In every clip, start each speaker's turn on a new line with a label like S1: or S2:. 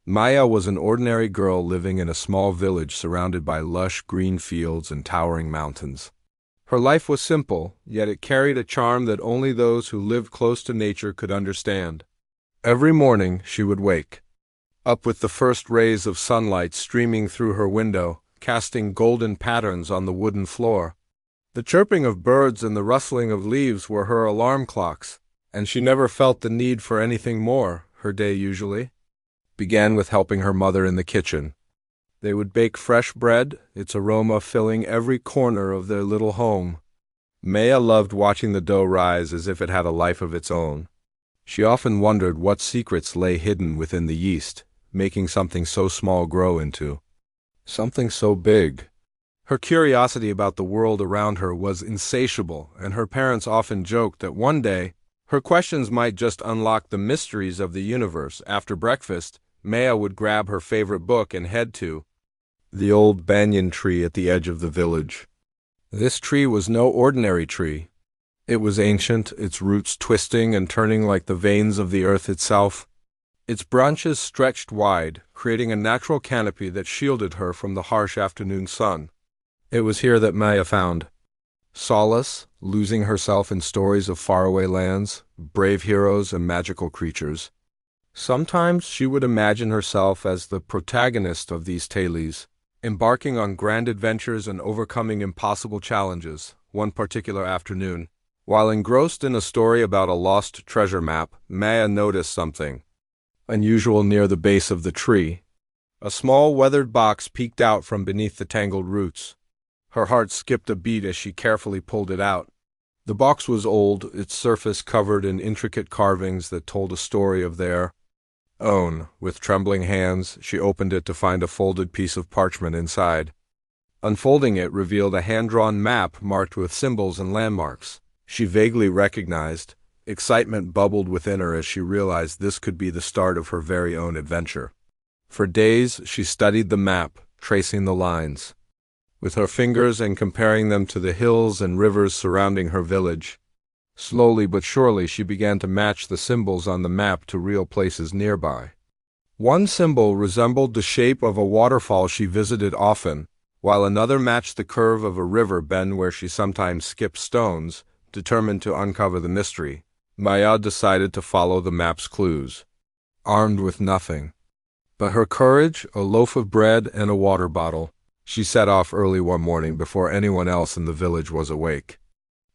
S1: Maya was an ordinary girl living in a small village surrounded by lush green fields and towering mountains. Her life was simple, yet it carried a charm that only those who lived close to nature could understand. Every morning she would wake up with the first rays of sunlight streaming through her window, casting golden patterns on the wooden floor. The chirping of birds and the rustling of leaves were her alarm clocks, and she never felt the need for anything more. Her day usually began with helping her mother in the kitchen. They would bake fresh bread, its aroma filling every corner of their little home. Maya loved watching the dough rise as if it had a life of its own. She often wondered what secrets lay hidden within the yeast, making something so small grow into something so big. Her curiosity about the world around her was insatiable, and her parents often joked that one day her questions might just unlock the mysteries of the universe. After breakfast, Maya would grab her favorite book and head to the old banyan tree at the edge of the village. This tree was no ordinary tree. It was ancient, its roots twisting and turning like the veins of the earth itself. Its branches stretched wide, creating a natural canopy that shielded her from the harsh afternoon sun. It was here that Maya found solace, losing herself in stories of faraway lands, brave heroes, and magical creatures. Sometimes she would imagine herself as the protagonist of these tales, embarking on grand adventures and overcoming impossible challenges. One particular afternoon, while engrossed in a story about a lost treasure map, Maya noticed something unusual near the base of the tree. A small weathered box peeked out from beneath the tangled roots. Her heart skipped a beat as she carefully pulled it out. The box was old, its surface covered in intricate carvings that told a story of their own. With trembling hands, she opened it to find a folded piece of parchment inside. Unfolding it revealed a hand-drawn map marked with symbols and landmarks she vaguely recognized. Excitement bubbled within her as she realized this could be the start of her very own adventure. For days, she studied the map, tracing the lines with her fingers and comparing them to the hills and rivers surrounding her village. Slowly but surely, she began to match the symbols on the map to real places nearby. One symbol resembled the shape of a waterfall she visited often, while another matched the curve of a river bend where she sometimes skipped stones. Determined to uncover the mystery, Maya decided to follow the map's clues, armed with nothing but her courage, a loaf of bread, and a water bottle. She set off early one morning before anyone else in the village was awake.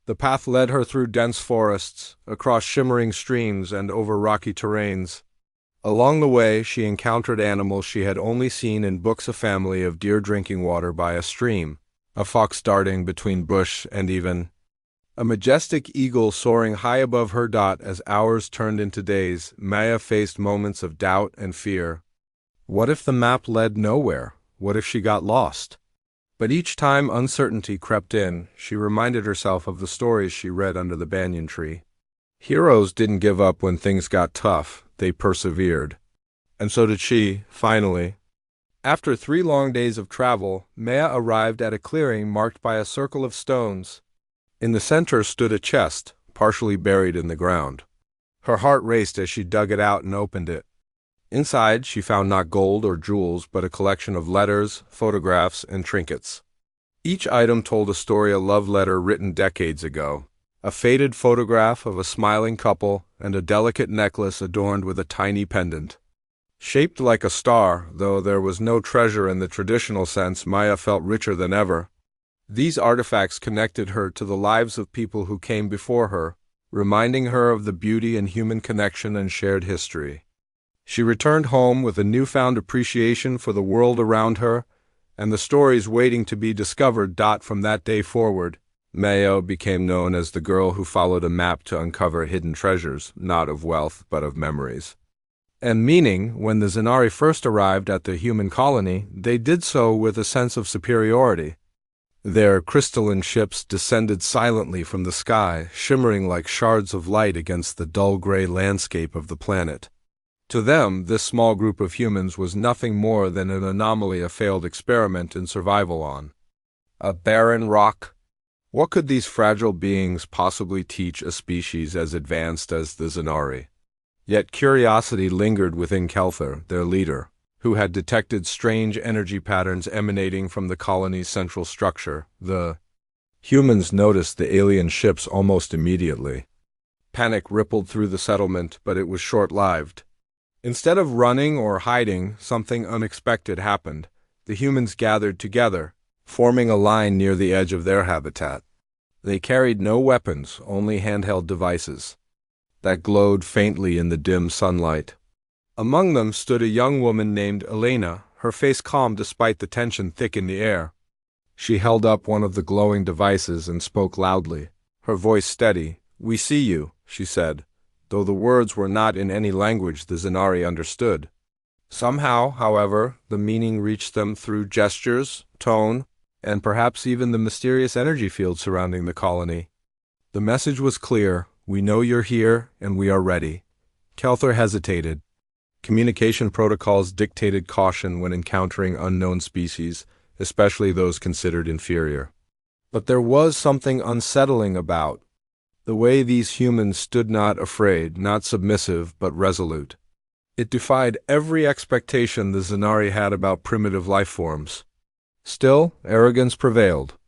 S1: The path led her through dense forests, across shimmering streams, and over rocky terrains. Along the way, she encountered animals she had only seen in books, a family of deer drinking water by a stream, a fox darting between bush, and even a majestic eagle soaring high above her. As hours turned into days, Maya faced moments of doubt and fear. What if the map led nowhere? What if she got lost? But each time uncertainty crept in, she reminded herself of the stories she read under the banyan tree. Heroes didn't give up when things got tough, they persevered. And so did she, finally. After 3 long days of travel, Maya arrived at a clearing marked by a circle of stones. In the center stood a chest, partially buried in the ground. Her heart raced as she dug it out and opened it. Inside, she found not gold or jewels, but a collection of letters, photographs, and trinkets. Each item told a story, a love letter written decades ago, a faded photograph of a smiling couple, and a delicate necklace adorned with a tiny pendant. Shaped like a star, though there was no treasure in the traditional sense, Maya felt richer than ever. These artifacts connected her to the lives of people who came before her, reminding her of the beauty in human connection and shared history. She returned home with a newfound appreciation for the world around her and the stories waiting to be discovered. From that day forward, Maya became known as the girl who followed a map to uncover hidden treasures, not of wealth but of memories and meaning. When the Zanari first arrived at the human colony, they did so with a sense of superiority. Their crystalline ships descended silently from the sky, shimmering like shards of light against the dull gray landscape of the planet. To them, this small group of humans was nothing more than an anomaly, a failed experiment in survival on a barren rock. What could these fragile beings possibly teach a species as advanced as the Zanari? Yet curiosity lingered within Kelthar, their leader. who had detected strange energy patterns emanating from the colony's central structure. The humans noticed the alien ships almost immediately. Panic rippled through the settlement, but it was short-lived. Instead of running or hiding, something unexpected happened. The humans gathered together, forming a line near the edge of their habitat. They carried no weapons, only handheld devices that glowed faintly in the dim sunlight. Among them stood a young woman named Elena, her face calm despite the tension thick in the air. She held up one of the glowing devices and spoke loudly, her voice steady. "We see you," she said, though the words were not in any language the Zenari understood. Somehow, however, the meaning reached them through gestures, tone, and perhaps even the mysterious energy field surrounding the colony. The message was clear: "We know you're here, and we are ready." Kelthor hesitated. Communication protocols dictated caution when encountering unknown species, especially those considered inferior. But there was something unsettling about the way these humans stood, not afraid, not submissive, but resolute. It defied every expectation the Zenari had about primitive life forms. Still, arrogance prevailed.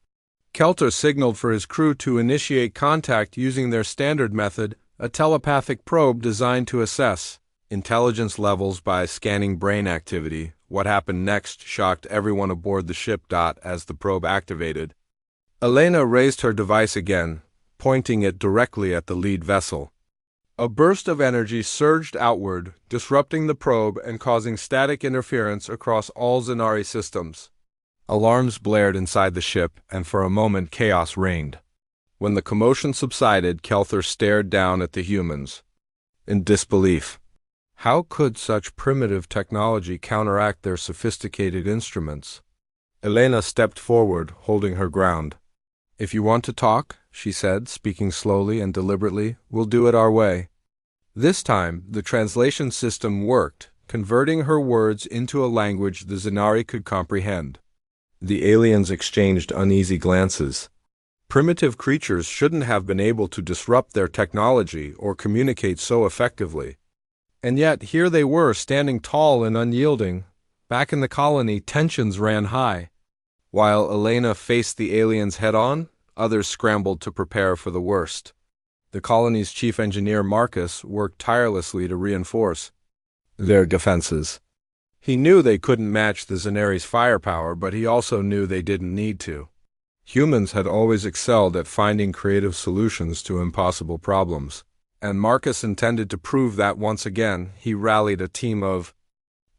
S1: Kelthor signaled for his crew to initiate contact using their standard method, a telepathic probe designed to assess intelligence levels by scanning brain activity. What happened next shocked everyone aboard the ship. As the probe activated, Elena raised her device again, pointing it directly at the lead vessel. A burst of energy surged outward, disrupting the probe and causing static interference across all Zenari systems. Alarms blared inside the ship, and for a moment chaos reigned. When the commotion subsided, Kelthor stared down at the humans in disbelief. How could such primitive technology counteract their sophisticated instruments? Elena stepped forward, holding her ground. "If you want to talk," she said, speaking slowly and deliberately, "we'll do it our way." This time, the translation system worked, converting her words into a language the Zenari could comprehend. The aliens exchanged uneasy glances. Primitive creatures shouldn't have been able to disrupt their technology or communicate so effectively. And yet, here they were, standing tall and unyielding. Back in the colony, tensions ran high. While Elena faced the aliens head-on, others scrambled to prepare for the worst. The colony's chief engineer, Marcus, worked tirelessly to reinforce their defenses. He knew they couldn't match the Zenari's firepower, but he also knew they didn't need to. Humans had always excelled at finding creative solutions to impossible problems, and Marcus intended to prove that once again. He rallied a team of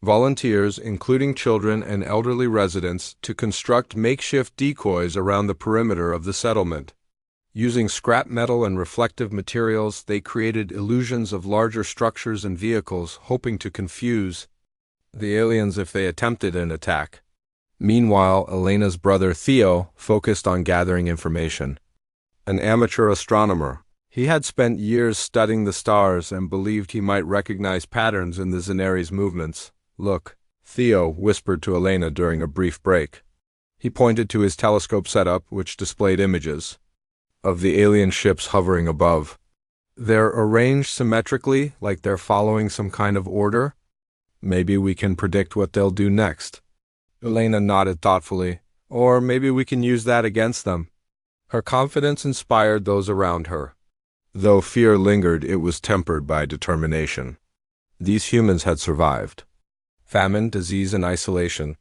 S1: volunteers, including children and elderly residents, to construct makeshift decoys around the perimeter of the settlement. Using scrap metal and reflective materials, they created illusions of larger structures and vehicles, hoping to confuse the aliens if they attempted an attack. Meanwhile, Elena's brother Theo focused on gathering information. An amateur astronomer, he had spent years studying the stars and believed he might recognize patterns in the Zenari's movements. "Look," Theo whispered to Elena during a brief break. He pointed to his telescope setup, which displayed images of the alien ships hovering above. "They're arranged symmetrically, like they're following some kind of order. Maybe we can predict what they'll do next." Elena nodded thoughtfully. "Or maybe we can use that against them." Her confidence inspired those around her. Though fear lingered, it was tempered by determination. These humans had survived famine, disease, and isolation.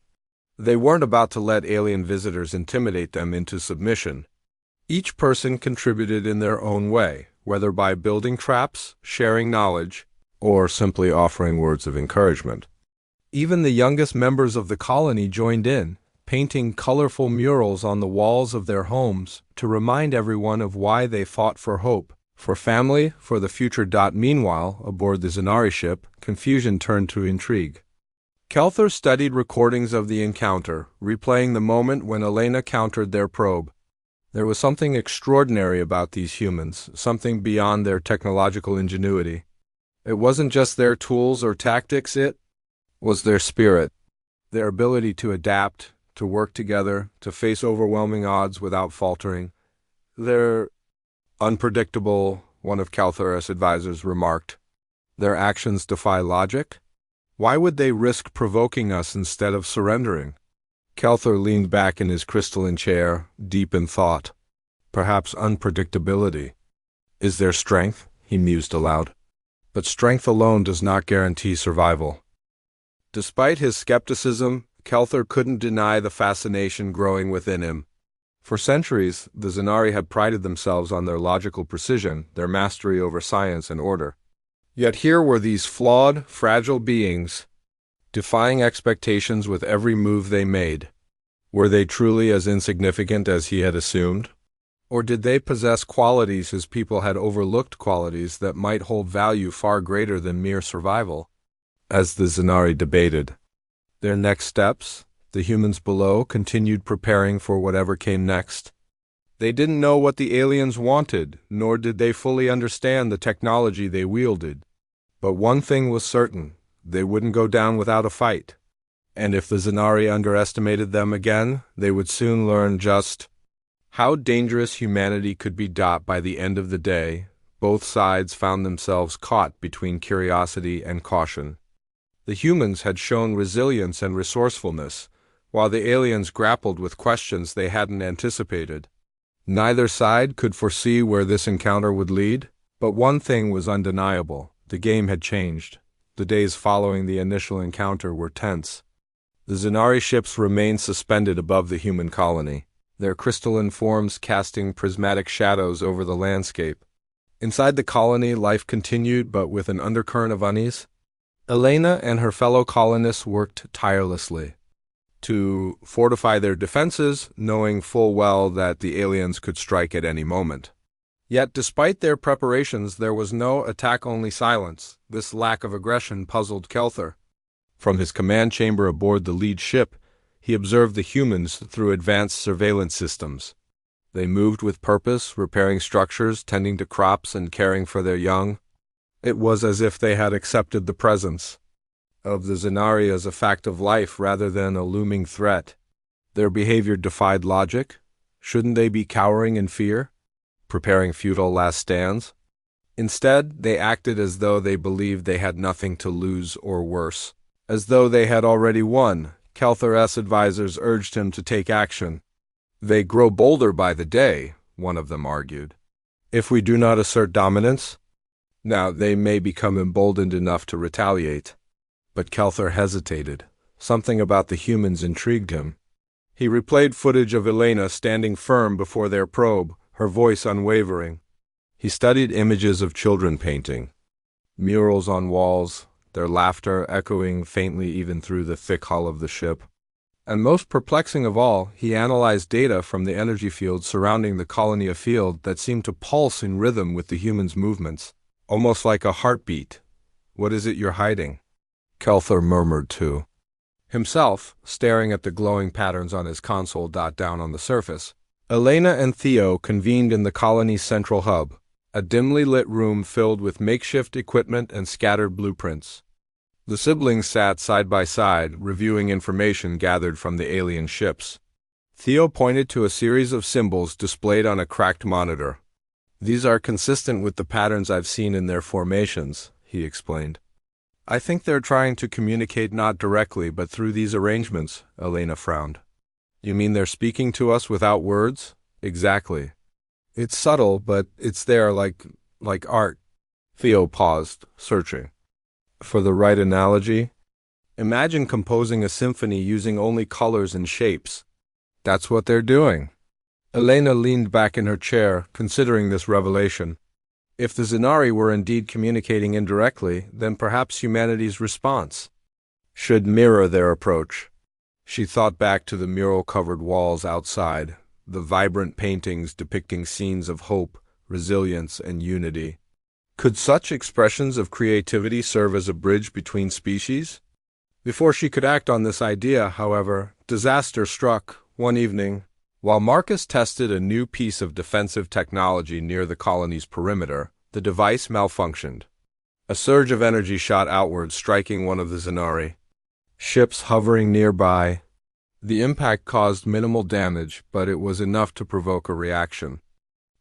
S1: They weren't about to let alien visitors intimidate them into submission. Each person contributed in their own way, whether by building traps, sharing knowledge, or simply offering words of encouragement. Even the youngest members of the colony joined in, painting colorful murals on the walls of their homes to remind everyone of why they fought for hope, for family, for the future. Meanwhile, aboard the Zenari ship, confusion turned to intrigue. Kelthor studied recordings of the encounter, replaying the moment when Elena countered their probe. There was something extraordinary about these humans, something beyond their technological ingenuity. It wasn't just their tools or tactics, it was their spirit, their ability to adapt, to work together, to face overwhelming odds without faltering. "They're unpredictable," one of Kelthor's advisors remarked. "Their actions defy logic." Why would they risk provoking us instead of surrendering? Kelthor leaned back in his crystalline chair, deep in thought. Perhaps unpredictability. Is there strength? He mused aloud. But strength alone does not guarantee survival. Despite his skepticism, Kelthor couldn't deny the fascination growing within him. For centuries, the Zanari had prided themselves on their logical precision, their mastery over science and order. Yet here were these flawed, fragile beings, defying expectations with every move they made. Were they truly as insignificant as he had assumed? Or did they possess qualities his people had overlooked, qualities that might hold value far greater than mere survival? As the Zanari debated their next steps, the humans below continued preparing for whatever came next. They didn't know what the aliens wanted, nor did they fully understand the technology they wielded. But one thing was certain, they wouldn't go down without a fight. And if the Zanari underestimated them again, they would soon learn just how dangerous humanity could be. By the end of the day, both sides found themselves caught between curiosity and caution. The humans had shown resilience and resourcefulness, while the aliens grappled with questions they hadn't anticipated. Neither side could foresee where this encounter would lead, but one thing was undeniable: the game had changed. The days following the initial encounter were tense. The Zanari ships remained suspended above the human colony, their crystalline forms casting prismatic shadows over the landscape. Inside the colony, life continued, but with an undercurrent of unease. Elena and her fellow colonists worked tirelessly to fortify their defenses, knowing full well that the aliens could strike at any moment. Yet despite their preparations, there was no attack, only silence. This lack of aggression puzzled Kelthor. From his command chamber aboard the lead ship, he observed the humans through advanced surveillance systems. They moved with purpose, repairing structures, tending to crops, and caring for their young. It was as if they had accepted the presence of the Zanari as a fact of life rather than a looming threat. Their behavior defied logic. Shouldn't they be cowering in fear, preparing futile last stands? Instead, they acted as though they believed they had nothing to lose, or worse, as though they had already won. Kelthor's advisors urged him to take action. They grow bolder by the day, one of them argued. If we do not assert dominance, now they may become emboldened enough to retaliate. But Kelthor hesitated. Something about the humans intrigued him. He replayed footage of Elena standing firm before their probe, her voice unwavering. He studied images of children painting, murals on walls, their laughter echoing faintly even through the thick hull of the ship. And most perplexing of all, he analyzed data from the energy field surrounding the colony, a field that seemed to pulse in rhythm with the humans' movements, almost like a heartbeat. "What is it you're hiding?" Kelthor murmured to himself, staring at the glowing patterns on his console. Down on the surface, Elena and Theo convened in the colony's central hub, a dimly lit room filled with makeshift equipment and scattered blueprints. The siblings sat side by side, reviewing information gathered from the alien ships. Theo pointed to a series of symbols displayed on a cracked monitor. "These are consistent with the patterns I've seen in their formations," he explained. "I think they're trying to communicate not directly but through these arrangements," Elena frowned. "You mean they're speaking to us without words?" "Exactly. It's subtle, but it's there, like art." Theo paused, searching for the right analogy. "Imagine composing a symphony using only colors and shapes." "That's what they're doing." Elena leaned back in her chair, considering this revelation. If the Zanari were indeed communicating indirectly, then perhaps humanity's response should mirror their approach. She thought back to the mural-covered walls outside, the vibrant paintings depicting scenes of hope, resilience, and unity. Could such expressions of creativity serve as a bridge between species? Before she could act on this idea, however, disaster struck one evening. While Marcus tested a new piece of defensive technology near the colony's perimeter, the device malfunctioned. A surge of energy shot outward, striking one of the Zanari ships hovering nearby. The impact caused minimal damage, but it was enough to provoke a reaction.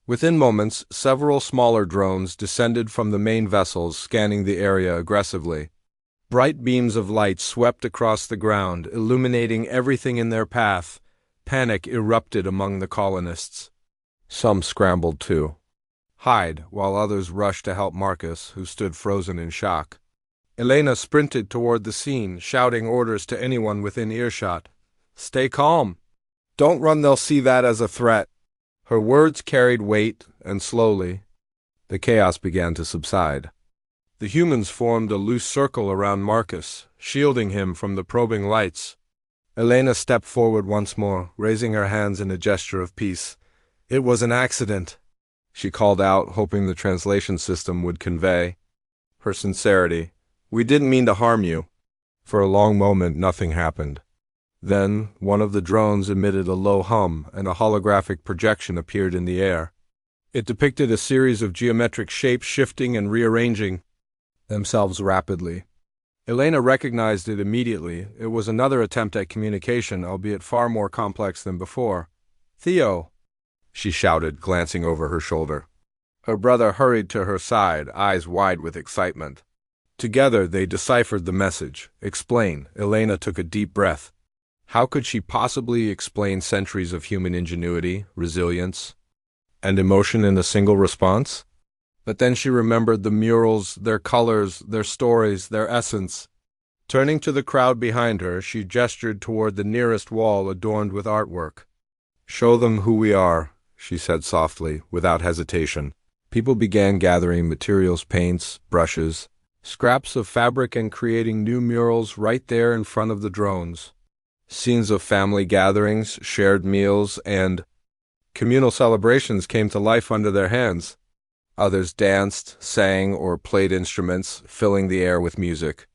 S1: Within moments, several smaller drones descended from the main vessels, scanning the area aggressively. Bright beams of light swept across the ground, illuminating everything in their path. Panic erupted among the colonists. Some scrambled to hide, while others rushed to help Marcus, who stood frozen in shock. Elena sprinted toward the scene, shouting orders to anyone within earshot. "Stay calm. Don't run, they'll see that as a threat." Her words carried weight, and slowly, the chaos began to subside. The humans formed a loose circle around Marcus, shielding him from the probing lights. Elena stepped forward once more, raising her hands in a gesture of peace. "It was an accident," she called out, hoping the translation system would convey her sincerity. "We didn't mean to harm you." For a long moment, nothing happened. Then, one of the drones emitted a low hum, and a holographic projection appeared in the air. It depicted a series of geometric shapes shifting and rearranging themselves rapidly. Elena recognized it immediately. It was another attempt at communication, albeit far more complex than before. "Theo!" she shouted, glancing over her shoulder. Her brother hurried to her side, eyes wide with excitement. Together they deciphered the message. "Explain." Elena took a deep breath. How could she possibly explain centuries of human ingenuity, resilience, and emotion in a single response? But then she remembered the murals, their colors, their stories, their essence. Turning to the crowd behind her, she gestured toward the nearest wall adorned with artwork. "Show them who we are," she said softly, without hesitation. People began gathering materials, paints, brushes, scraps of fabric, and creating new murals right there in front of the drones. Scenes of family gatherings, shared meals, and communal celebrations came to life under their hands. Others danced, sang, or played instruments, filling the air with music.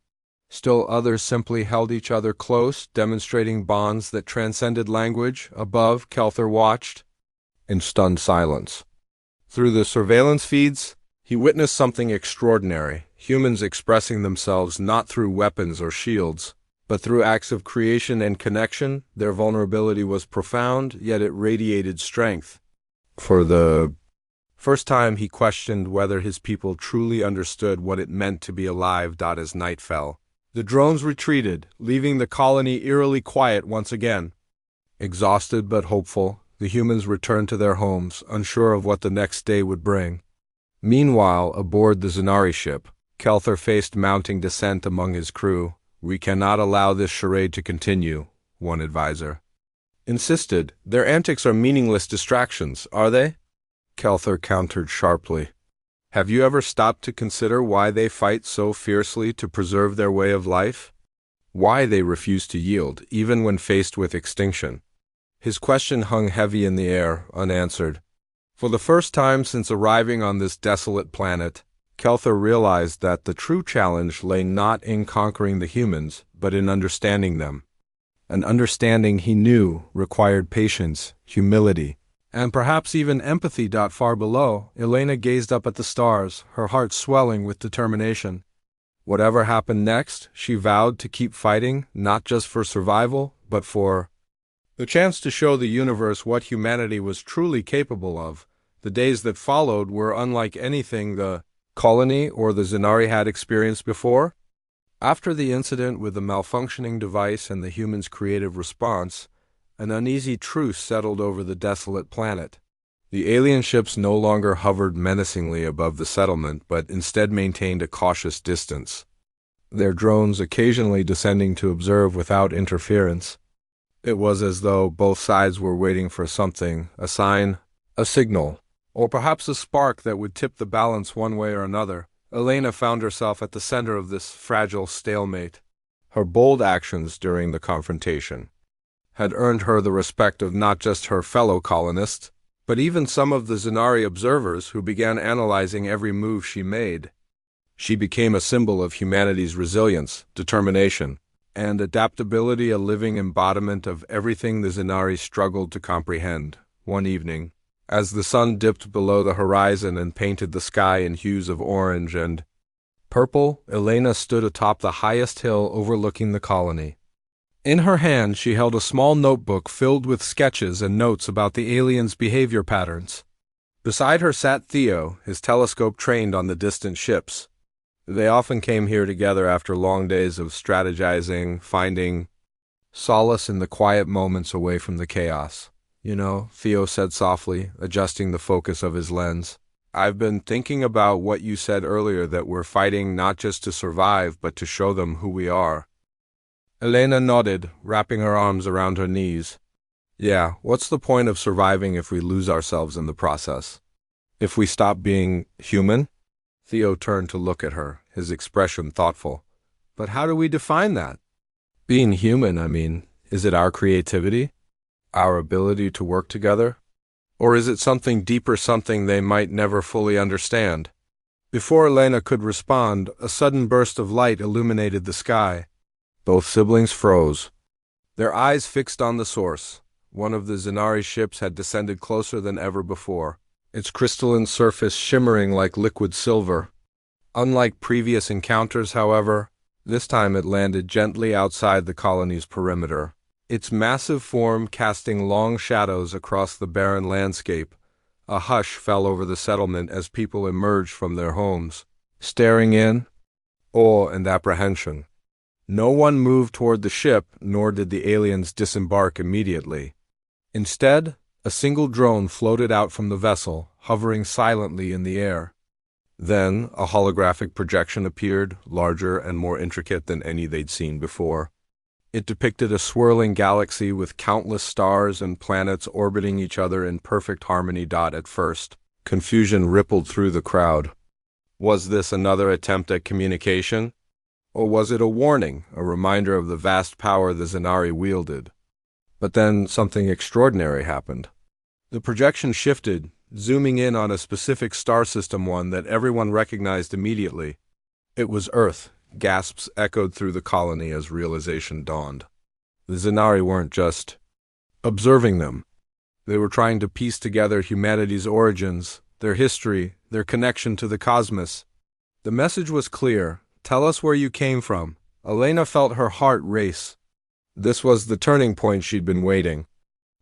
S1: Still others simply held each other close, demonstrating bonds that transcended language. Above, Kelther watched in stunned silence. Through the surveillance feeds, he witnessed something extraordinary, humans expressing themselves not through weapons or shields, but through acts of creation and connection. Their vulnerability was profound, yet it radiated strength. For the first time, he questioned whether his people truly understood what it meant to be alive. As night fell, the drones retreated, leaving the colony eerily quiet once again. Exhausted but hopeful, the humans returned to their homes, unsure of what the next day would bring. Meanwhile, aboard the Zanari ship, Kelther faced mounting dissent among his crew. "We cannot allow this charade to continue," one advisor insisted. "Their antics are meaningless distractions, are they?" Kelther countered sharply. "Have you ever stopped to consider why they fight so fiercely to preserve their way of life? Why they refuse to yield, even when faced with extinction?" His question hung heavy in the air, unanswered. For the first time since arriving on this desolate planet, Kelther realized that the true challenge lay not in conquering the humans, but in understanding them. An understanding, he knew, required patience, humility, and perhaps even empathy. Far below, Elena gazed up at the stars, her heart swelling with determination. Whatever happened next, she vowed to keep fighting, not just for survival, but for the chance to show the universe what humanity was truly capable of. The days that followed were unlike anything the colony or the Zanari had experienced before. After the incident with the malfunctioning device and the humans' creative response, an uneasy truce settled over the desolate planet. The alien ships no longer hovered menacingly above the settlement, but instead maintained a cautious distance, their drones occasionally descending to observe without interference. It was as though both sides were waiting for something, a sign, a signal, or perhaps a spark that would tip the balance one way or another. Elena found herself at the center of this fragile stalemate. Her bold actions during the confrontation had earned her the respect of not just her fellow colonists, but even some of the Zanari observers who began analyzing every move she made. She became a symbol of humanity's resilience, determination, and adaptability, a living embodiment of everything the Zanari struggled to comprehend. One evening, as the sun dipped below the horizon and painted the sky in hues of orange and purple, Elena stood atop the highest hill overlooking the colony. In her hand, she held a small notebook filled with sketches and notes about the aliens' behavior patterns. Beside her sat Theo, his telescope trained on the distant ships. They often came here together after long days of strategizing, finding solace in the quiet moments away from the chaos. You know, Theo said softly, adjusting the focus of his lens. I've been thinking about what you said earlier, that we're fighting not just to survive, but to show them who we are. Elena nodded, wrapping her arms around her knees. Yeah, what's the point of surviving if we lose ourselves in the process? If we stop being human? Theo turned to look at her, his expression thoughtful. But how do we define that? Being human, I mean, is it our creativity? Our ability to work together? Or is it something deeper, something they might never fully understand? Before Elena could respond, a sudden burst of light illuminated the sky. Both siblings froze, their eyes fixed on the source. One of the Zenari ships had descended closer than ever before, its crystalline surface shimmering like liquid silver. Unlike previous encounters, however, this time it landed gently outside the colony's perimeter, its massive form casting long shadows across the barren landscape. A hush fell over the settlement as people emerged from their homes, staring in awe and apprehension. No one moved toward the ship, nor did the aliens disembark immediately. Instead, a single drone floated out from the vessel, hovering silently in the air. Then, a holographic projection appeared, larger and more intricate than any they'd seen before. It depicted a swirling galaxy with countless stars and planets orbiting each other in perfect harmony. At first, confusion rippled through the crowd. Was this another attempt at communication? Or was it a warning, a reminder of the vast power the Zenari wielded? But then something extraordinary happened. The projection shifted, zooming in on a specific star system, one that everyone recognized immediately. It was Earth. Gasps echoed through the colony as realization dawned. The Zenari weren't just observing them. They were trying to piece together humanity's origins, their history, their connection to the cosmos. The message was clear. Tell us where you came from. Elena felt her heart race. This was the turning point she'd been waiting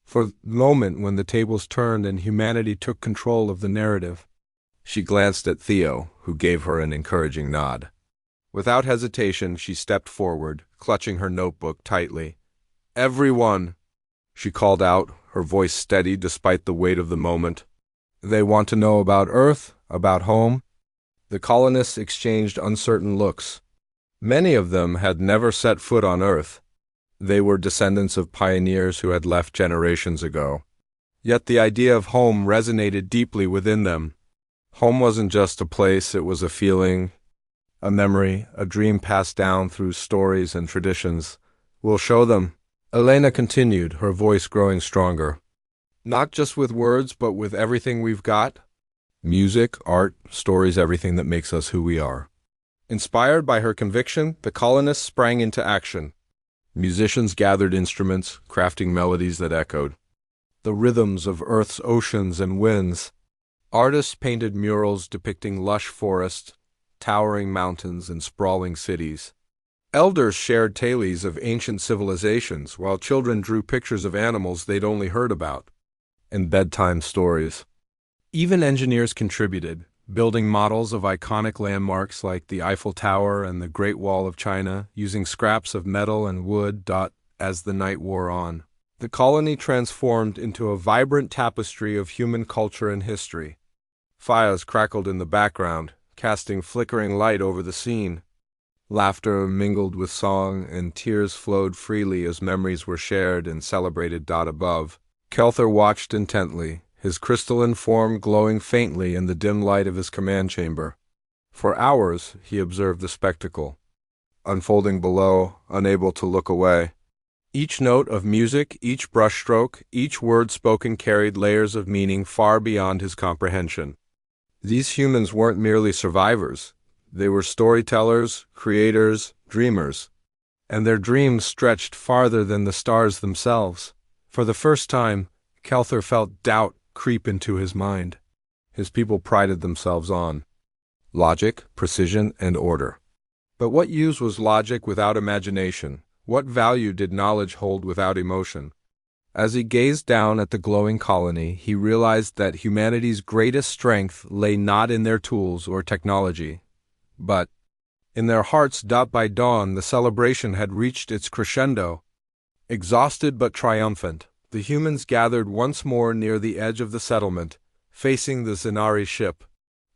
S1: for, the moment when the tables turned and humanity took control of the narrative. She glanced at Theo, who gave her an encouraging nod. Without hesitation, she stepped forward, clutching her notebook tightly. Everyone, she called out, her voice steady despite the weight of the moment. They want to know about Earth, about home. The colonists exchanged uncertain looks. Many of them had never set foot on Earth. They were descendants of pioneers who had left generations ago. Yet the idea of home resonated deeply within them. Home wasn't just a place, it was a feeling, a memory, a dream passed down through stories and traditions. We'll show them. Elena continued, her voice growing stronger. Not just with words, but with everything we've got. Music, art, stories, everything that makes us who we are. Inspired by her conviction, the colonists sprang into action. Musicians gathered instruments, crafting melodies that echoed the rhythms of Earth's oceans and winds. Artists painted murals depicting lush forests, towering mountains, and sprawling cities. Elders shared tales of ancient civilizations, while children drew pictures of animals they'd only heard about, and bedtime stories. Even engineers contributed, building models of iconic landmarks like the Eiffel Tower and the Great Wall of China, using scraps of metal and wood. As the night wore on, the colony transformed into a vibrant tapestry of human culture and history. Fires crackled in the background, casting flickering light over the scene. Laughter mingled with song, and tears flowed freely as memories were shared and celebrated. Above, Kelther watched intently, his crystalline form glowing faintly in the dim light of his command chamber. For hours he observed the spectacle, unfolding below, unable to look away. Each note of music, each brushstroke, each word spoken carried layers of meaning far beyond his comprehension. These humans weren't merely survivors. They were storytellers, creators, dreamers. And their dreams stretched farther than the stars themselves. For the first time, Kelther felt doubt creep into his mind. His people prided themselves on logic, precision, and order. But what use was logic without imagination? What value did knowledge hold without emotion? As he gazed down at the glowing colony, he realized that humanity's greatest strength lay not in their tools or technology, but In their hearts, by dawn, the celebration had reached its crescendo. Exhausted but triumphant, the humans gathered once more near the edge of the settlement, facing the Zenari ship.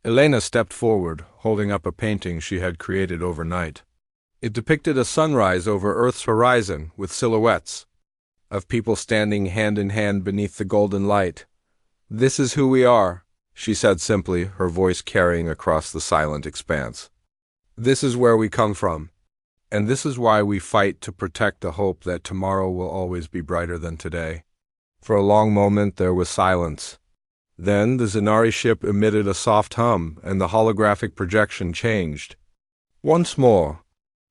S1: Elena stepped forward, holding up a painting she had created overnight. It depicted a sunrise over Earth's horizon, with silhouettes of people standing hand in hand beneath the golden light. "This is who we are," she said simply, her voice carrying across the silent expanse. "This is where we come from, and this is why we fight to protect the hope that tomorrow will always be brighter than today." For a long moment there was silence. Then the Zenari ship emitted a soft hum, and the holographic projection changed. Once more.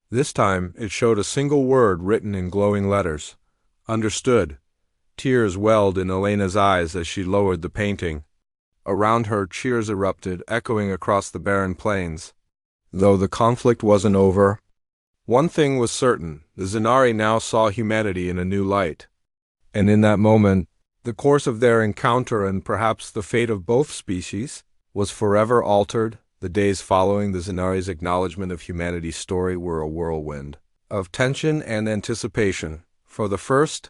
S1: This time it showed a single word written in glowing letters. "Understood." Tears welled in Elena's eyes as she lowered the painting. Around her, cheers erupted, echoing across the barren plains. Though the conflict wasn't over, one thing was certain: the Zenari now saw humanity in a new light. And in that moment, the course of their encounter, and perhaps the fate of both species, was forever altered. The days following the Zenari's acknowledgement of humanity's story were a whirlwind of tension and anticipation. For the first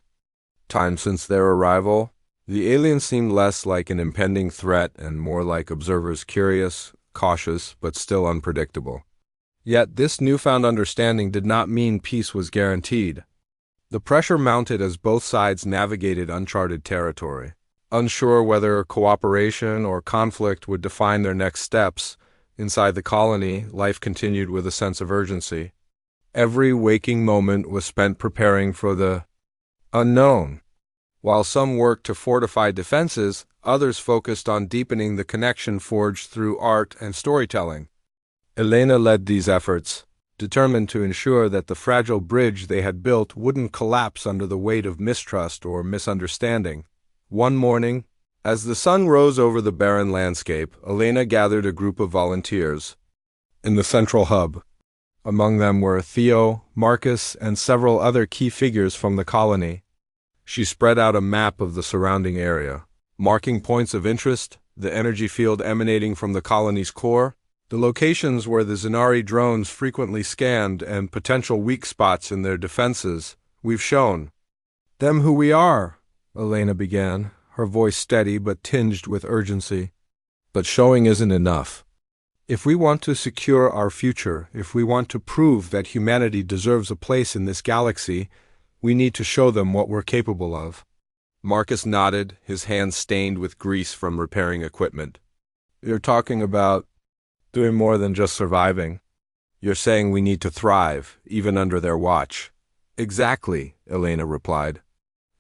S1: time since their arrival, the aliens seemed less like an impending threat and more like observers, curious, cautious, but still unpredictable. Yet this newfound understanding did not mean peace was guaranteed. The pressure mounted as both sides navigated uncharted territory. Unsure whether cooperation or conflict would define their next steps, inside the colony, life continued with a sense of urgency. Every waking moment was spent preparing for the unknown. While some worked to fortify defenses, others focused on deepening the connection forged through art and storytelling. Elena led these efforts, determined to ensure that the fragile bridge they had built wouldn't collapse under the weight of mistrust or misunderstanding. One morning, as the sun rose over the barren landscape, Elena gathered a group of volunteers in the central hub. Among them were Theo, Marcus, and several other key figures from the colony. She spread out a map of the surrounding area, marking points of interest, the energy field emanating from the colony's core, the locations where the Zenari drones frequently scanned, and potential weak spots in their defenses. "We've shown them who we are," Elena began, her voice steady but tinged with urgency. "But showing isn't enough. If we want to secure our future, if we want to prove that humanity deserves a place in this galaxy, we need to show them what we're capable of." Marcus nodded, his hands stained with grease from repairing equipment. "You're talking about doing more than just surviving. You're saying we need to thrive, even under their watch." "Exactly," Elena replied.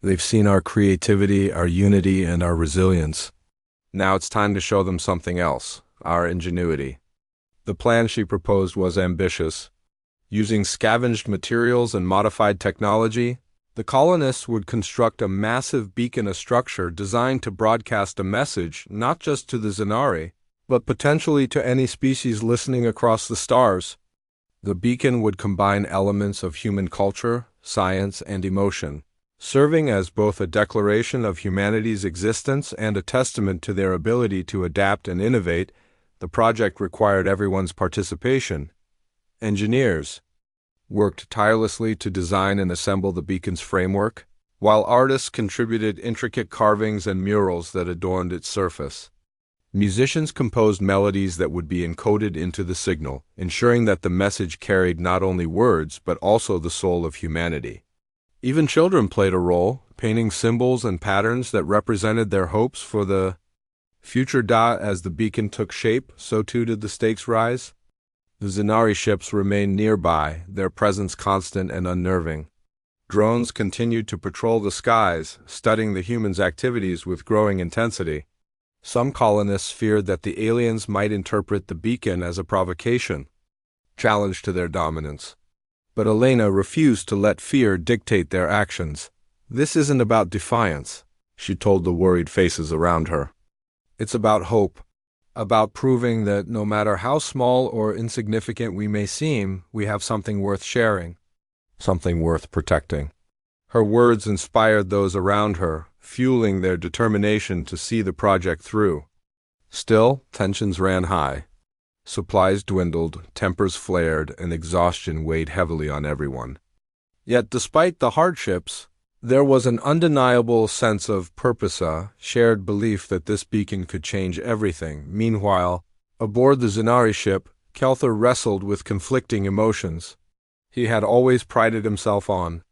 S1: "They've seen our creativity, our unity, and our resilience. Now it's time to show them something else, our ingenuity." The plan she proposed was ambitious. Using scavenged materials and modified technology, the colonists would construct a massive beacon, a structure designed to broadcast a message not just to the Zenari, but potentially to any species listening across the stars. The beacon would combine elements of human culture, science, and emotion, serving as both a declaration of humanity's existence and a testament to their ability to adapt and innovate. The project required everyone's participation. Engineers worked tirelessly to design and assemble the beacon's framework, while artists contributed intricate carvings and murals that adorned its surface. Musicians composed melodies that would be encoded into the signal, ensuring that the message carried not only words but also the soul of humanity. Even children played a role, painting symbols and patterns that represented their hopes for the future. As the beacon took shape, so too did the stakes rise. The Zenari ships remained nearby, their presence constant and unnerving. Drones continued to patrol the skies, studying the humans' activities with growing intensity. Some colonists feared that the aliens might interpret the beacon as a provocation, challenge to their dominance. But Elena refused to let fear dictate their actions. "This isn't about defiance," she told the worried faces around her. "It's about hope, about proving that no matter how small or insignificant we may seem, we have something worth sharing, something worth protecting." Her words inspired those around her, fueling their determination to see the project through. Still, tensions ran high. Supplies dwindled, tempers flared, and exhaustion weighed heavily on everyone. Yet despite the hardships, there was an undeniable sense of purpose, a shared belief that this beacon could change everything. Meanwhile, aboard the Zenari ship, Kelthar wrestled with conflicting emotions. He had always prided himself on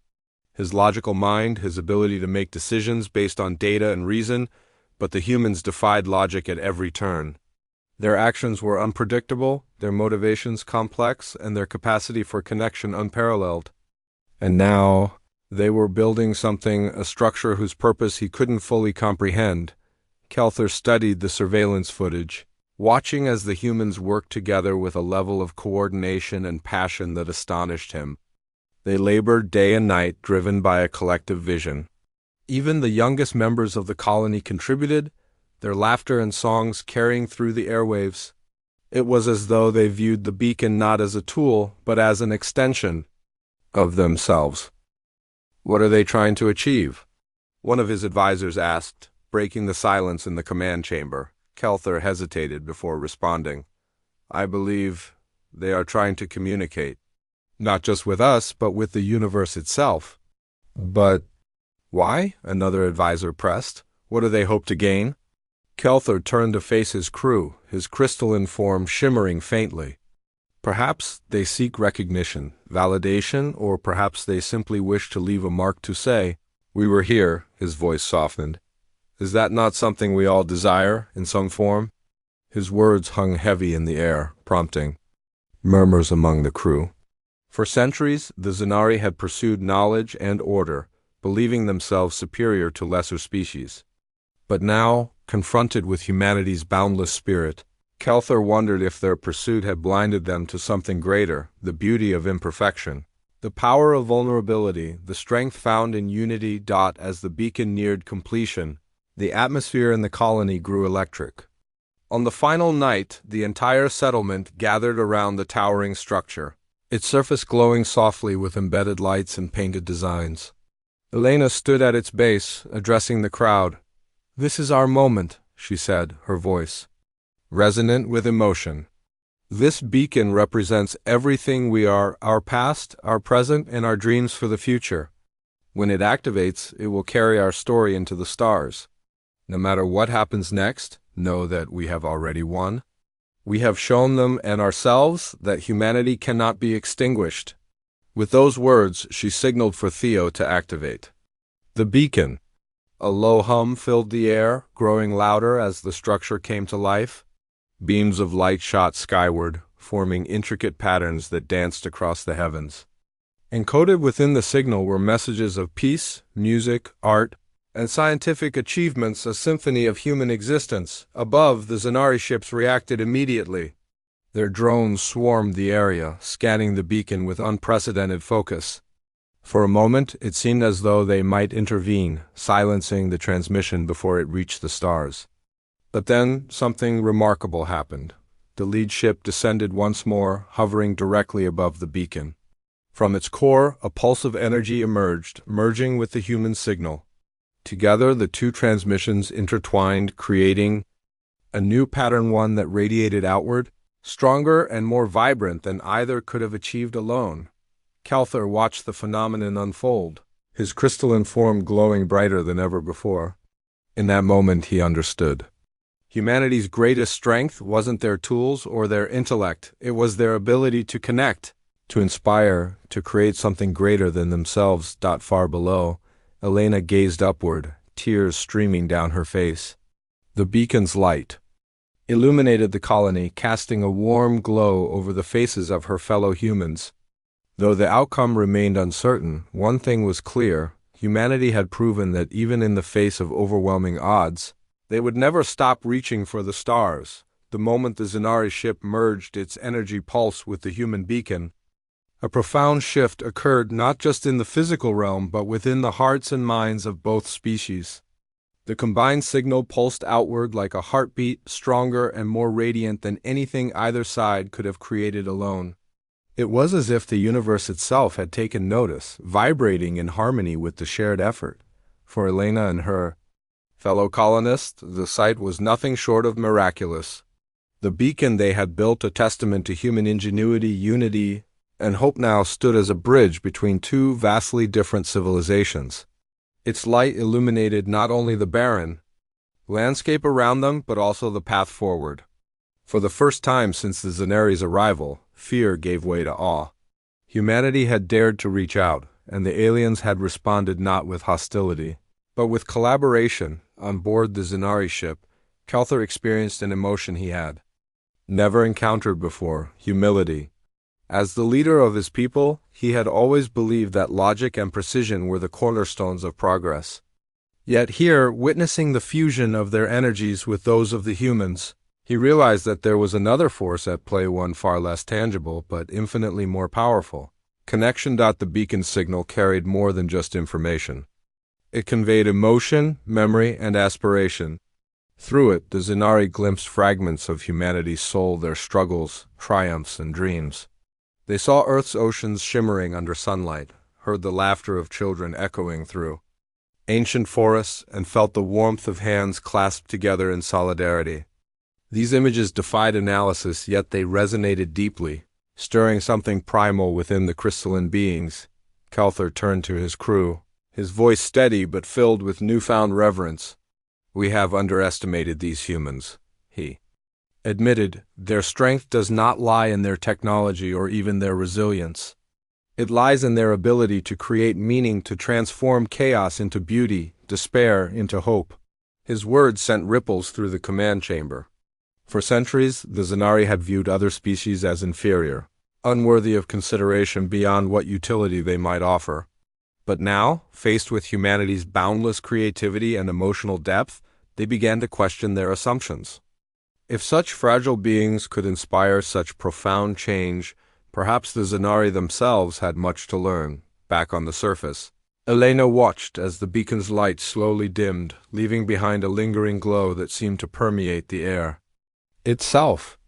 S1: his logical mind, his ability to make decisions based on data and reason, but the humans defied logic at every turn. Their actions were unpredictable, their motivations complex, and their capacity for connection unparalleled. And now, they were building something, a structure whose purpose he couldn't fully comprehend. Kelthar studied the surveillance footage, watching as the humans worked together with a level of coordination and passion that astonished him. They labored day and night, driven by a collective vision. Even the youngest members of the colony contributed, their laughter and songs carrying through the airwaves. It was as though they viewed the beacon not as a tool, but as an extension of themselves. "What are they trying to achieve?" one of his advisors asked, breaking the silence in the command chamber. Kelthar hesitated before responding. "I believe they are trying to communicate. Not just with us, but with the universe itself." "But why?" another advisor pressed. "What do they hope to gain?" Kelthar turned to face his crew, his crystalline form shimmering faintly. "Perhaps they seek recognition, validation, or perhaps they simply wish to leave a mark to say, 'We were here,'" his voice softened. "Is that not something we all desire, in some form?" His words hung heavy in the air, prompting murmurs among the crew. For centuries, the Zenari had pursued knowledge and order, believing themselves superior to lesser species. But now, confronted with humanity's boundless spirit, Kelthar wondered if their pursuit had blinded them to something greater, the beauty of imperfection, the power of vulnerability, the strength found in unity. As the beacon neared completion, the atmosphere in the colony grew electric. On the final night, the entire settlement gathered around the towering structure, its surface glowing softly with embedded lights and painted designs. Elena stood at its base, addressing the crowd. "This is our moment," she said, her voice resonant with emotion. "This beacon represents everything we are, our past, our present, and our dreams for the future. When it activates, it will carry our story into the stars. No matter what happens next, know that we have already won. We have shown them and ourselves that humanity cannot be extinguished." With those words, she signaled for Theo to activate the beacon. A low hum filled the air, growing louder as the structure came to life. Beams of light shot skyward, forming intricate patterns that danced across the heavens. Encoded within the signal were messages of peace, music, art, and scientific achievements, a symphony of human existence. Above, the Zenari ships reacted immediately. Their drones swarmed the area, scanning the beacon with unprecedented focus. For a moment, it seemed as though they might intervene, silencing the transmission before it reached the stars. But then, something remarkable happened. The lead ship descended once more, hovering directly above the beacon. From its core, a pulse of energy emerged, merging with the human signal. Together, the two transmissions intertwined, creating a new pattern, one that radiated outward, stronger and more vibrant than either could have achieved alone. Kelthar watched the phenomenon unfold, his crystalline form glowing brighter than ever before. In that moment, he understood. Humanity's greatest strength wasn't their tools or their intellect. It was their ability to connect, to inspire, to create something greater than themselves. Far below, Elena gazed upward, tears streaming down her face. The beacon's light illuminated the colony, casting a warm glow over the faces of her fellow humans. Though the outcome remained uncertain, one thing was clear: humanity had proven that even in the face of overwhelming odds, they would never stop reaching for the stars. The moment the Zenari ship merged its energy pulse with the human beacon, a profound shift occurred not just in the physical realm but within the hearts and minds of both species. The combined signal pulsed outward like a heartbeat, stronger and more radiant than anything either side could have created alone. It was as if the universe itself had taken notice, vibrating in harmony with the shared effort. For Elena and her fellow colonists, the sight was nothing short of miraculous. The beacon they had built, a testament to human ingenuity, unity, and hope, now stood as a bridge between two vastly different civilizations. Its light illuminated not only the barren landscape around them, but also the path forward. For the first time since the Zanari's arrival, fear gave way to awe. Humanity had dared to reach out, and the aliens had responded not with hostility, but with collaboration. On board the Zanari ship, Kelthar experienced an emotion he had never encountered before: humility. As the leader of his people, he had always believed that logic and precision were the cornerstones of progress. Yet here, witnessing the fusion of their energies with those of the humans, he realized that there was another force at play, one far less tangible, but infinitely more powerful. Connection. The beacon signal carried more than just information. It conveyed emotion, memory, and aspiration. Through it, the Zanari glimpsed fragments of humanity's soul, their struggles, triumphs, and dreams. They saw Earth's oceans shimmering under sunlight, heard the laughter of children echoing through ancient forests, and felt the warmth of hands clasped together in solidarity. These images defied analysis, yet they resonated deeply, stirring something primal within the crystalline beings. Kelthar turned to his crew, his voice steady but filled with newfound reverence. "We have underestimated these humans," he admitted. "Their strength does not lie in their technology or even their resilience. It lies in their ability to create meaning, to transform chaos into beauty, despair into hope." His words sent ripples through the command chamber. For centuries, the Zanari had viewed other species as inferior, unworthy of consideration beyond what utility they might offer. But now, faced with humanity's boundless creativity and emotional depth, they began to question their assumptions. If such fragile beings could inspire such profound change, perhaps the Zanari themselves had much to learn. Back on the surface, Elena watched as the beacon's light slowly dimmed, leaving behind a lingering glow that seemed to permeate the air itself.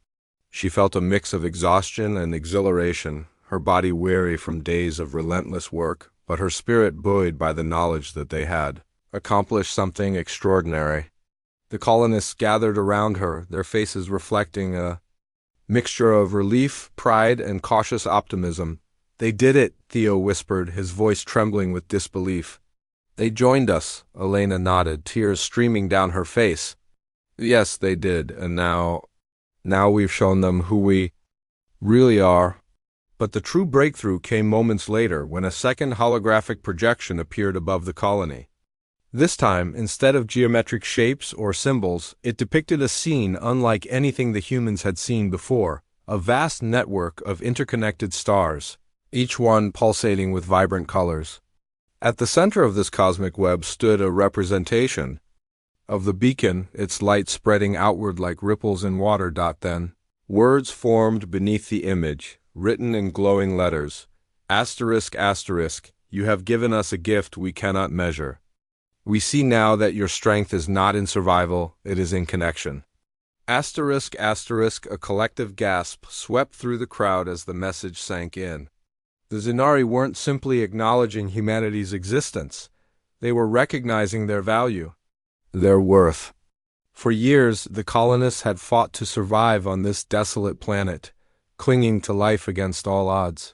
S1: She felt a mix of exhaustion and exhilaration, her body weary from days of relentless work, but her spirit buoyed by the knowledge that they had accomplished something extraordinary. The colonists gathered around her, their faces reflecting a mixture of relief, pride, and cautious optimism. "They did it," Theo whispered, his voice trembling with disbelief. "They joined us," Elena nodded, tears streaming down her face. "Yes, they did, and now we've shown them who we really are." But the true breakthrough came moments later, when a second holographic projection appeared above the colony. This time, instead of geometric shapes or symbols, it depicted a scene unlike anything the humans had seen before: a vast network of interconnected stars, each one pulsating with vibrant colors. At the center of this cosmic web stood a representation of the beacon, its light spreading outward like ripples in water. Then, words formed beneath the image, written in glowing letters. Asterisk, asterisk, you have given us a gift we cannot measure. We see now that your strength is not in survival, it is in connection. Asterisk, asterisk, a collective gasp swept through the crowd as the message sank in. The Zanari weren't simply acknowledging humanity's existence. They were recognizing their value, their worth. For years, the colonists had fought to survive on this desolate planet, clinging to life against all odds.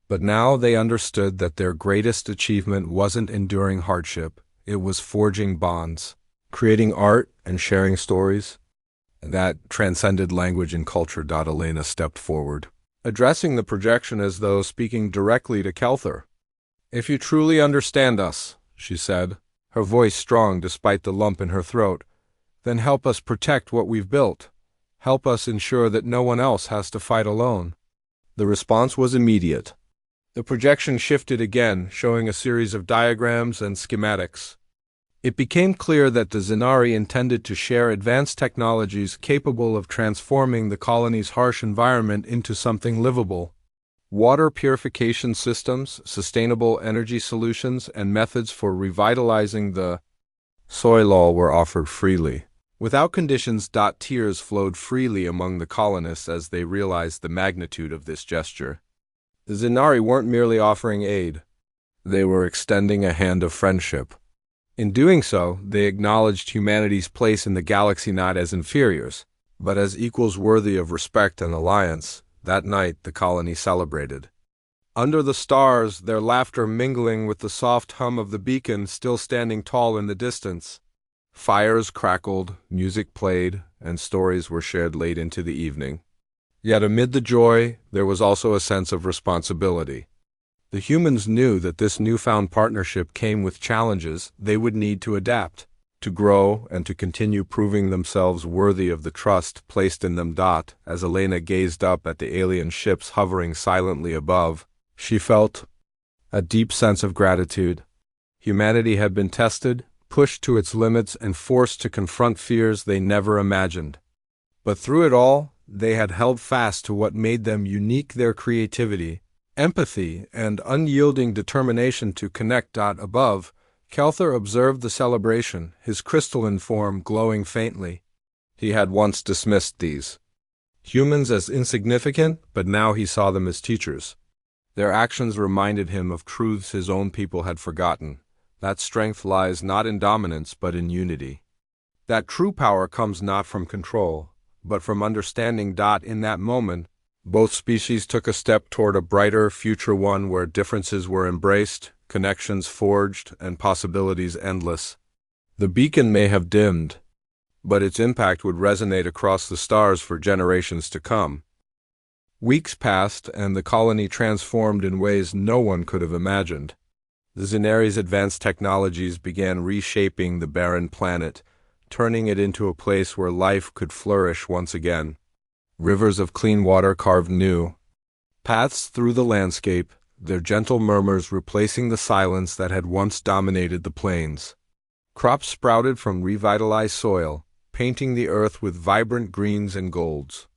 S1: But now they understood that their greatest achievement wasn't enduring hardship, it was forging bonds, creating art and sharing stories that transcended language and culture. Elena stepped forward, addressing the projection as though speaking directly to Kelthar. "If you truly understand us," she said, her voice strong despite the lump in her throat, "then help us protect what we've built. Help us ensure that no one else has to fight alone." The response was immediate. The projection shifted again, showing a series of diagrams and schematics. It became clear that the Zanari intended to share advanced technologies capable of transforming the colony's harsh environment into something livable. Water purification systems, sustainable energy solutions, and methods for revitalizing the soil all were offered freely, without conditions. Tears flowed freely among the colonists as they realized the magnitude of this gesture. The Zanari weren't merely offering aid. They were extending a hand of friendship. In doing so, they acknowledged humanity's place in the galaxy not as inferiors, but as equals worthy of respect and alliance. That night the colony celebrated. Under the stars, their laughter mingling with the soft hum of the beacon still standing tall in the distance. Fires crackled, music played, and stories were shared late into the evening. Yet amid the joy, there was also a sense of responsibility. The humans knew that this newfound partnership came with challenges they would need to adapt, to grow, and to continue proving themselves worthy of the trust placed in them. As Elena gazed up at the alien ships hovering silently above, she felt a deep sense of gratitude. Humanity had been tested, pushed to its limits, and forced to confront fears they never imagined. But through it all, they had held fast to what made them unique: their creativity, empathy, and unyielding determination to connect. Above, Kelthar observed the celebration, his crystalline form glowing faintly. He had once dismissed these humans as insignificant, but now he saw them as teachers. Their actions reminded him of truths his own people had forgotten: that strength lies not in dominance but in unity. That true power comes not from control, but from understanding. In that moment, both species took a step toward a brighter future, one where differences were embraced, connections forged, and possibilities endless. The beacon may have dimmed, but its impact would resonate across the stars for generations to come. Weeks passed, and the colony transformed in ways no one could have imagined. The Zenari's advanced technologies began reshaping the barren planet, turning it into a place where life could flourish once again. Rivers of clean water carved new paths through the landscape, their gentle murmurs replacing the silence that had once dominated the plains. Crops sprouted from revitalized soil, painting the earth with vibrant greens and golds.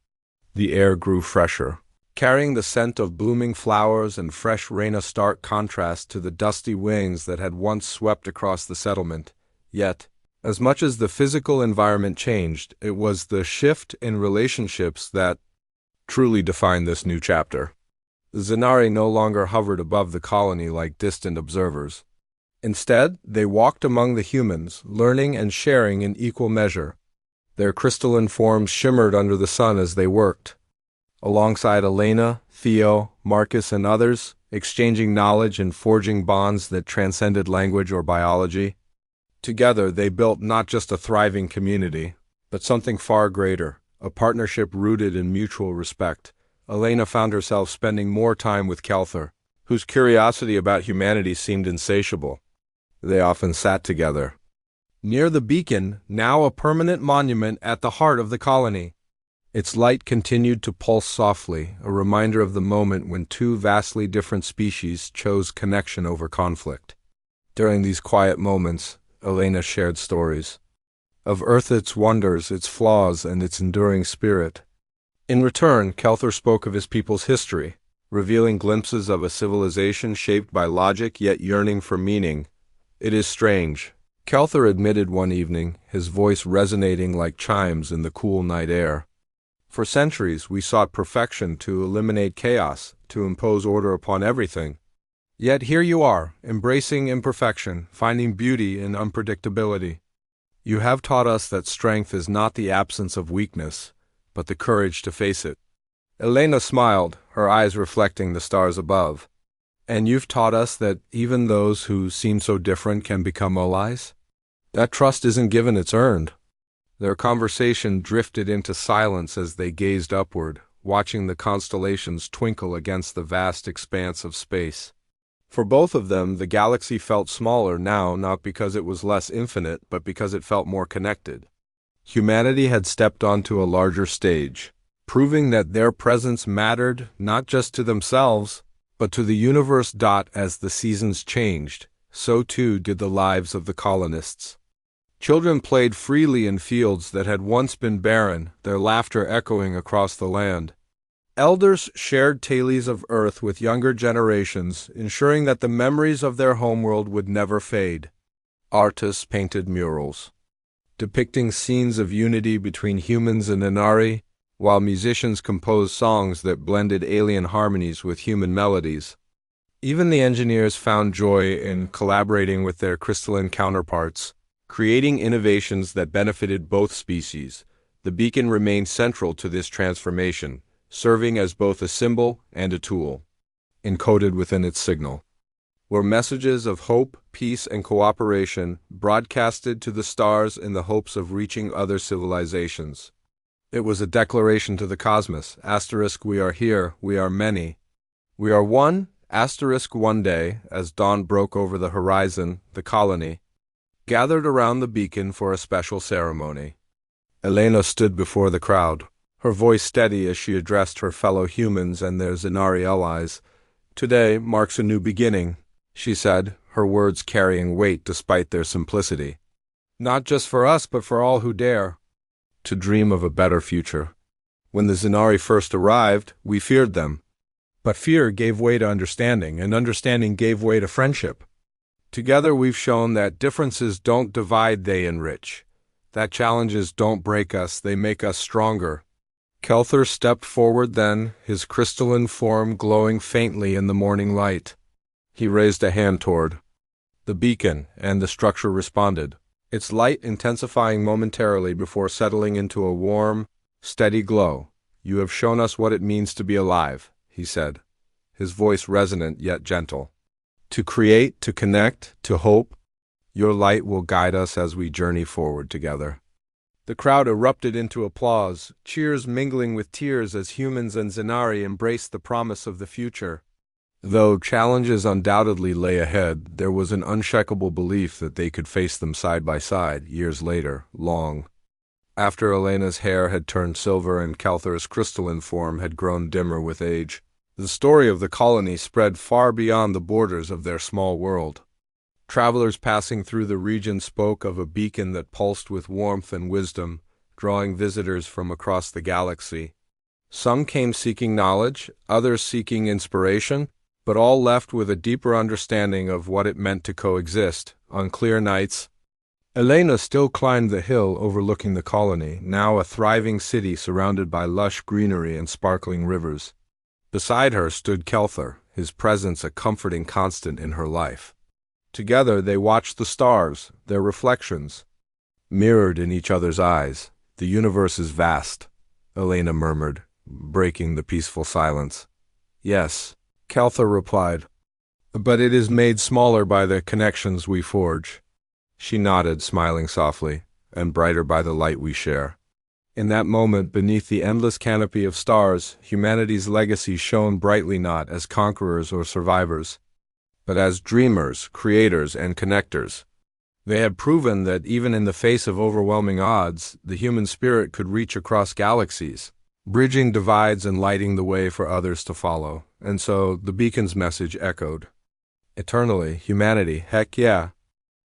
S1: The air grew fresher, carrying the scent of blooming flowers and fresh rain, a stark contrast to the dusty winds that had once swept across the settlement. Yet, as much as the physical environment changed, it was the shift in relationships that truly defined this new chapter. The Zenari no longer hovered above the colony like distant observers. Instead, they walked among the humans, learning and sharing in equal measure. Their crystalline forms shimmered under the sun as they worked, alongside Elena, Theo, Marcus, and others, exchanging knowledge and forging bonds that transcended language or biology. Together, they built not just a thriving community, but something far greater, a partnership rooted in mutual respect. Elena found herself spending more time with Kelthar, whose curiosity about humanity seemed insatiable. They often sat together near the beacon, now a permanent monument at the heart of the colony. Its light continued to pulse softly, a reminder of the moment when two vastly different species chose connection over conflict. During these quiet moments, Elena shared stories of Earth, its wonders, its flaws, and its enduring spirit. In return, Kelthar spoke of his people's history, revealing glimpses of a civilization shaped by logic yet yearning for meaning. "It is strange," Kelthar admitted one evening, his voice resonating like chimes in the cool night air. "For centuries we sought perfection to eliminate chaos, to impose order upon everything. Yet here you are, embracing imperfection, finding beauty in unpredictability. You have taught us that strength is not the absence of weakness, but the courage to face it." Elena smiled, her eyes reflecting the stars above. "And you've taught us that even those who seem so different can become allies? That trust isn't given, it's earned." Their conversation drifted into silence as they gazed upward, watching the constellations twinkle against the vast expanse of space. For both of them, the galaxy felt smaller now, not because it was less infinite, but because it felt more connected. Humanity had stepped onto a larger stage, proving that their presence mattered not just to themselves, but to the universe. As the seasons changed, so too did the lives of the colonists. Children played freely in fields that had once been barren, their laughter echoing across the land. Elders shared tales of Earth with younger generations, ensuring that the memories of their homeworld would never fade. Artists painted murals, depicting scenes of unity between humans and Inari, while musicians composed songs that blended alien harmonies with human melodies. Even the engineers found joy in collaborating with their crystalline counterparts, creating innovations that benefited both species. The beacon remained central to this transformation, serving as both a symbol and a tool. Encoded within its signal were messages of hope, peace, and cooperation, broadcasted to the stars in the hopes of reaching other civilizations. It was a declaration to the cosmos, *, we are here, we are many. We are one, *, one day, as dawn broke over the horizon, the colony gathered around the beacon for a special ceremony. Elena stood before the crowd, her voice steady as she addressed her fellow humans and their Zenari allies. Today marks a new beginning, she said, her words carrying weight despite their simplicity. Not just for us, but for all who dare to dream of a better future. When the Zenari first arrived, we feared them. But fear gave way to understanding, and understanding gave way to friendship. Together we've shown that differences don't divide, they enrich. That challenges don't break us, they make us stronger. Kelthur stepped forward then, his crystalline form glowing faintly in the morning light. He raised a hand toward the beacon, and the structure responded, its light intensifying momentarily before settling into a warm, steady glow. You have shown us what it means to be alive, he said, his voice resonant yet gentle. To create, to connect, to hope. Your light will guide us as we journey forward together. The crowd erupted into applause, cheers mingling with tears as humans and Zenari embraced the promise of the future. Though challenges undoubtedly lay ahead, there was an unshakable belief that they could face them side by side, years later, long after Elena's hair had turned silver and Kelthur's crystalline form had grown dimmer with age. The story of the colony spread far beyond the borders of their small world. Travelers passing through the region spoke of a beacon that pulsed with warmth and wisdom, drawing visitors from across the galaxy. Some came seeking knowledge, others seeking inspiration, but all left with a deeper understanding of what it meant to coexist. On clear nights, Elena still climbed the hill overlooking the colony, now a thriving city surrounded by lush greenery and sparkling rivers. Beside her stood Kelthur, his presence a comforting constant in her life. Together they watched the stars, their reflections, mirrored in each other's eyes. The universe is vast, Elena murmured, breaking the peaceful silence. Yes, Kelthur replied, but it is made smaller by the connections we forge. She nodded, smiling softly, and brighter by the light we share. In that moment, beneath the endless canopy of stars, humanity's legacy shone brightly not as conquerors or survivors, but as dreamers, creators, and connectors. They had proven that even in the face of overwhelming odds, the human spirit could reach across galaxies, bridging divides and lighting the way for others to follow. And so the beacon's message echoed. Eternally, humanity, heck yeah,